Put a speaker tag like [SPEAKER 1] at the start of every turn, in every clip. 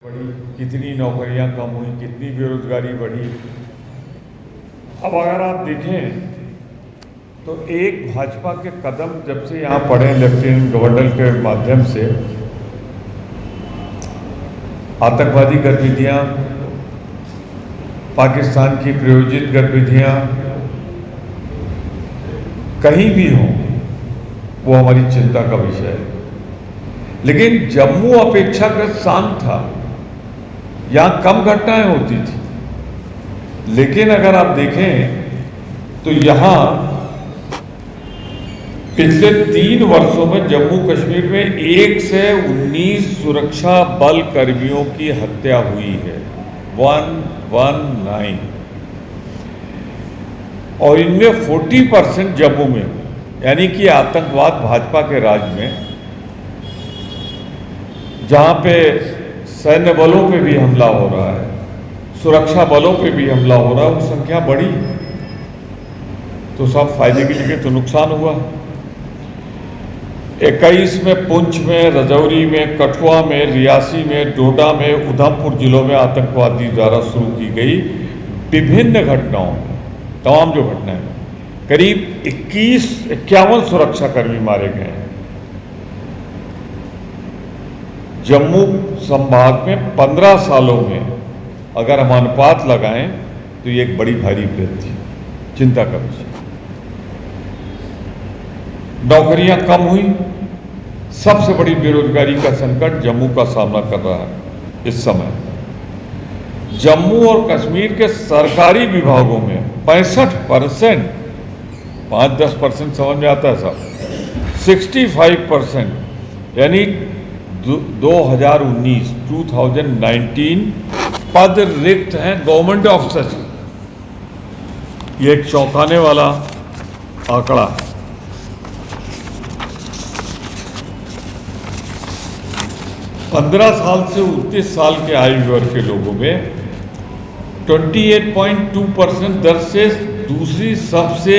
[SPEAKER 1] बढ़ी, कितनी नौकरियां कम हुई, कितनी बेरोजगारी बढ़ी। अब अगर आप देखें तो एक भाजपा के कदम जब से यहाँ पड़े लेफ्टिनेंट गवर्नर के माध्यम से आतंकवादी गतिविधियां, पाकिस्तान की प्रायोजित गतिविधियां कहीं भी हों, वो हमारी चिंता का विषय है। लेकिन जम्मू अपेक्षाकृत शांत था, यहाँ कम घटनाएं होती थी। लेकिन अगर आप देखें तो यहाँ पिछले 3 वर्षों में जम्मू कश्मीर में 1 से 19 सुरक्षा बल कर्मियों की हत्या हुई है, 119, और इनमें 40% जम्मू में, यानी कि आतंकवाद भाजपा के राज में, जहां पे सैन्य बलों पे भी हमला हो रहा है, सुरक्षा बलों पे भी हमला हो रहा है, वो संख्या बढ़ी तो सब फायदे की जगह तो नुकसान हुआ। 21 में पुंछ में, रजौरी में, कठुआ में, रियासी में, डोडा में, उधमपुर जिलों में आतंकवादी द्वारा शुरू की गई विभिन्न घटनाओं में, तमाम जो घटनाएं, करीब 51 सुरक्षाकर्मी मारे गए हैं। जम्मू संभाग में 15 सालों में अगर हम अनुपात लगाएं तो ये एक बड़ी भारी वृद्धि, चिंता का विषय। नौकरियां कम हुई, सबसे बड़ी बेरोजगारी का संकट जम्मू का सामना कर रहा है इस समय। जम्मू और कश्मीर के सरकारी विभागों में 65%, 5-10% समझ में आता है साहब, 65% यानी 2019 पद रिक्त हैं गवर्नमेंट ऑफिसर्स। ये एक चौंकाने वाला आंकड़ा है। पंद्रह साल से 29 साल के आयु वर्ग के लोगों में 28.2% दर से दूसरी सबसे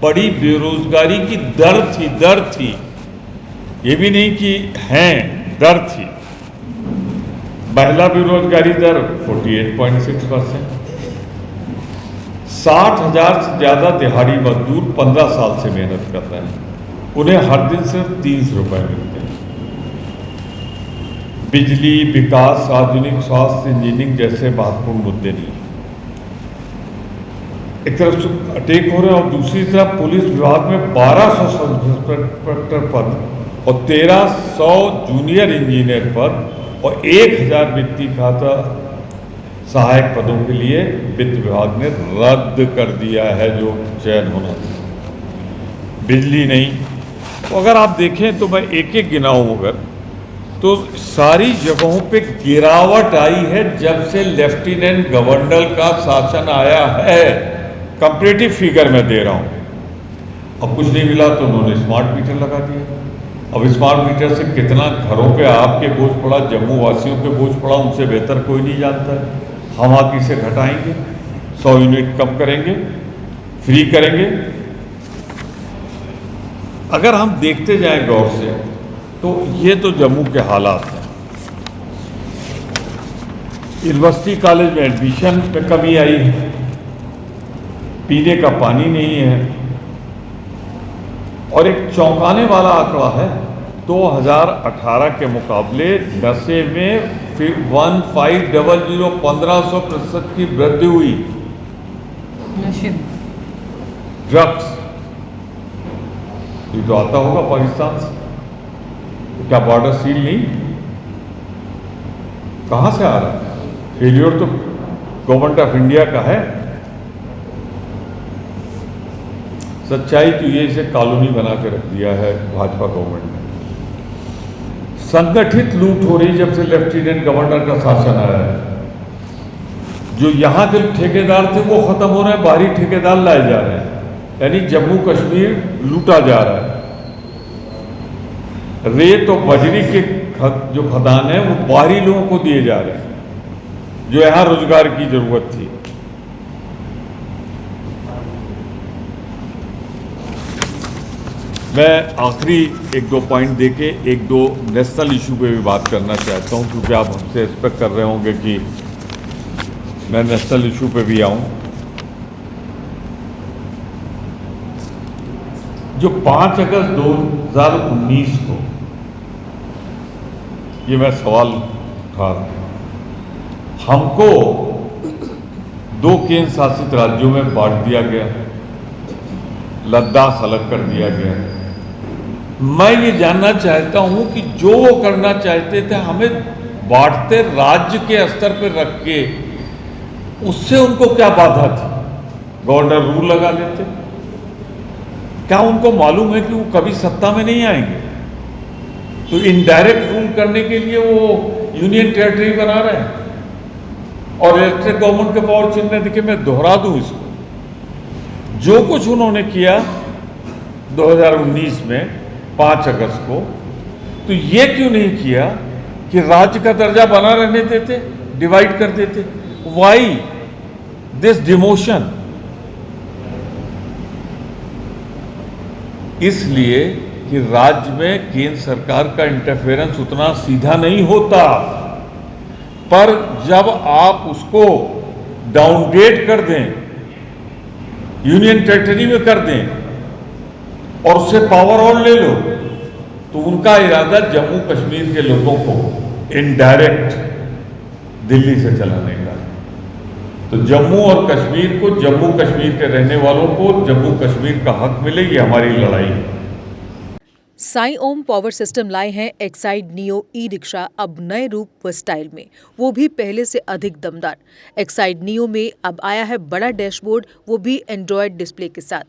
[SPEAKER 1] बड़ी बेरोजगारी की दर थी। ये भी नहीं कि हैं, दर थी। महिला बेरोजगारी दर 48.6%। 60,000 से ज़्यादा दिहाड़ी मजदूर 15 साल से मेहनत कर रहे हैं, उन्हें हर दिन सिर्फ 300 रुपये मिलते हैं। बिजली, विकास, सार्वजनिक स्वास्थ्य, इंजीनियरिंग जैसे महत्वपूर्ण मुद्दे नहीं। एक तरफ से अटैक हो रहे हैं और दूसरी तरफ पुलिस विभाग में 1200 सब इंस्पेक्टर पद और 1300 जूनियर इंजीनियर पद और 1000 वित्तीय खाता सहायक पदों के लिए वित्त विभाग ने रद्द कर दिया है जो चयन होना था। बिजली नहीं, तो अगर आप देखें तो मैं एक एक गिनाऊं अगर, तो सारी जगहों पे गिरावट आई है जब से लेफ्टिनेंट गवर्नर का शासन आया है। कंपैरेटिव फिगर मैं दे रहा हूं। अब कुछ नहीं मिला तो उन्होंने स्मार्ट मीटर लगा दिया। अब स्मार्ट मीटर से कितना घरों पे आपके बोझ पड़ा, जम्मू वासियों पे बोझ पड़ा, उनसे बेहतर कोई नहीं जानता है। हम आप इसे घटाएंगे, 100 यूनिट कम करेंगे, फ्री करेंगे। अगर हम देखते जाएं गौर से तो ये तो जम्मू के हालात हैं। यूनिवर्सिटी कॉलेज में एडमिशन में कमी आई है, पीने का पानी नहीं है, और एक चौंकाने वाला आंकड़ा है, 2018 के मुकाबले नशे में 1500% की वृद्धि हुई। ड्रग्स ये तो आता होगा पाकिस्तान से, तो क्या बॉर्डर सील नहीं? कहां से आ रहा है? फेलियर तो गवर्नमेंट ऑफ इंडिया का है। सच्चाई तो ये इसे कॉलोनी बना के रख दिया है भाजपा गवर्नमेंट ने। संगठित लूट हो रही जब से लेफ्टिनेंट गवर्नर का शासन आया है। जो यहाँ के ठेकेदार थे वो खत्म हो रहे हैं, बाहरी ठेकेदार लाए जा रहे हैं, यानी जम्मू कश्मीर लूटा जा रहा है। रेत और बजरी के जो खदान है वो बाहरी लोगों को दिए जा रहे हैं जो यहाँ रोजगार की जरूरत थी। मैं आखिरी एक दो पॉइंट देके एक दो नेशनल इशू पे भी बात करना चाहता हूँ, क्योंकि आप हमसे एक्सपेक्ट कर रहे होंगे कि मैं नेशनल इशू पे भी आऊँ। जो 5 अगस्त 2019 को ये मैं सवाल उठा रहा हूँ, हमको 2 केंद्र शासित राज्यों में बांट दिया गया, लद्दाख अलग कर दिया गया। मैं ये जानना चाहता हूं कि जो वो करना चाहते थे, हमें बांटते राज्य के स्तर पर रख के, उससे उनको क्या बाधा थी? गवर्नर रूल लगा लेते। क्या उनको मालूम है कि वो कभी सत्ता में नहीं आएंगे? तो इनडायरेक्ट रूल करने के लिए वो यूनियन टेरिटरी बना रहे हैं और इलेक्टेड गवर्नमेंट के पावर छीनने। देखिए, मैं दोहरा दूं इसको, जो कुछ उन्होंने किया 2019 में 5 अगस्त को, तो ये क्यों नहीं किया कि राज्य का दर्जा बना रहने देते, डिवाइड कर देते? Why this demotion? इसलिए कि राज्य में केंद्र सरकार का इंटरफेरेंस उतना सीधा नहीं होता, पर जब आप उसको डाउनग्रेड कर दें, यूनियन टेरिटरी में कर दें और उससे पावर और ले लो, तो उनका इरादा जम्मू कश्मीर के लोगों को इनडायरेक्ट दिल्ली से चलाने का। तो जम्मू और कश्मीर को, जम्मू कश्मीर के रहने वालों को जम्मू कश्मीर का हक मिले, ये हमारी लड़ाई है।
[SPEAKER 2] साईओम पावर सिस्टम लाए हैं एक्साइड नियो ई रिक्शा अब नए रूप व स्टाइल में, वो भी पहले से अधिक दमदार। एक्साइड नियो में अब आया है बड़ा डैशबोर्ड, वो भी एंड्रॉयड डिस्प्ले के साथ,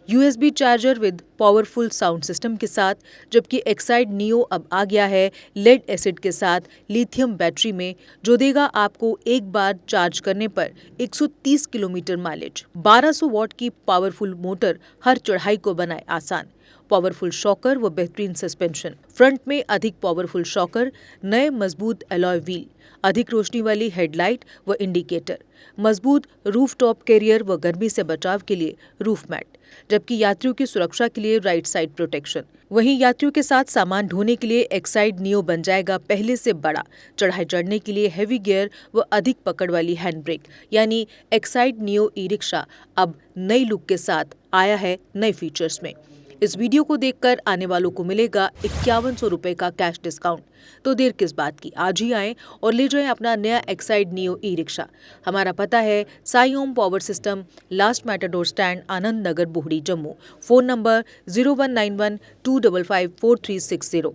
[SPEAKER 2] USB charger with powerful sound system के साथ, जबकि एक्साइड नियो अब आ गया है लेड एसिड के साथ लिथियम बैटरी में, जो देगा आपको एक बार चार्ज करने पर 130 किलोमीटर माइलेज। 1200 वॉट की पावरफुल मोटर हर चढ़ाई को बनाए आसान। पावरफुल शॉकर व बेहतरीन सस्पेंशन, फ्रंट में अधिक पावरफुल शॉकर, नए मजबूत एलॉय व्हील, अधिक रोशनी वाली हेडलाइट व इंडिकेटर, मजबूत रूफ टॉप कैरियर व गर्मी से बचाव के लिए रूफ मैट, जबकि यात्रियों की सुरक्षा के लिए राइट साइड प्रोटेक्शन। वहीं यात्रियों के साथ सामान ढोने के लिए एक्साइड नियो बन जाएगा पहले से बड़ा। चढ़ाई चढ़ने के लिए हैवी गियर व अधिक पकड़ वाली हैंड ब्रेक, यानी एक्साइड नियो ई रिक्शा अब नई लुक के साथ आया है नए फीचर्स में। इस वीडियो को देखकर आने वालों को मिलेगा 5100 रुपए का कैश डिस्काउंट। तो देर किस बात की, आज ही आएं और ले जाएं अपना नया एक्साइड नियो ई रिक्शा। हमारा पता है Saiom power system, last matador stand, Anand Nagar, Bohri, Jammu. Phone number 0191 255 4360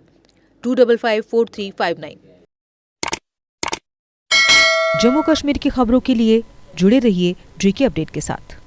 [SPEAKER 2] 255 4359। Jammu Kashmir की खबरों के लिए जुड़े रहिए GK अपडेट के साथ।